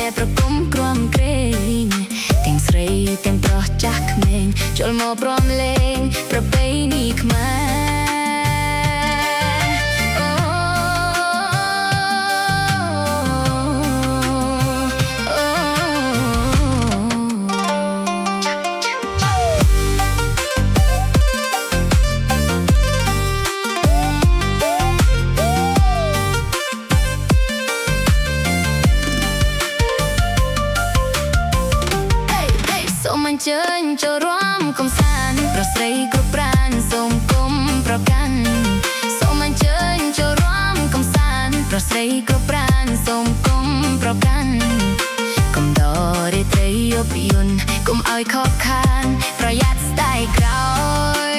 អ្នកប្រគំក្រំក្រែងទាំងស្រីទាំងប្រុសចាស់ក្មេងចូលមកព្រមលេងប្រពៃណីខ្មែរសូមអញ្ជើញចូលរួមកំសាន្តប្រុសស្រីគ្រប់ប្រានសូមគុំប្រកាន់សូមអញ្ជើញចូលរួមកំសាន្តប្រុសស្រីគ្រប់ប្រានសូមគុំប្រកាន់កុំដរាត្រីយប់យន្តកុំឲ្យខកខានប្រយ័ត្នស្ដាយក្រោយ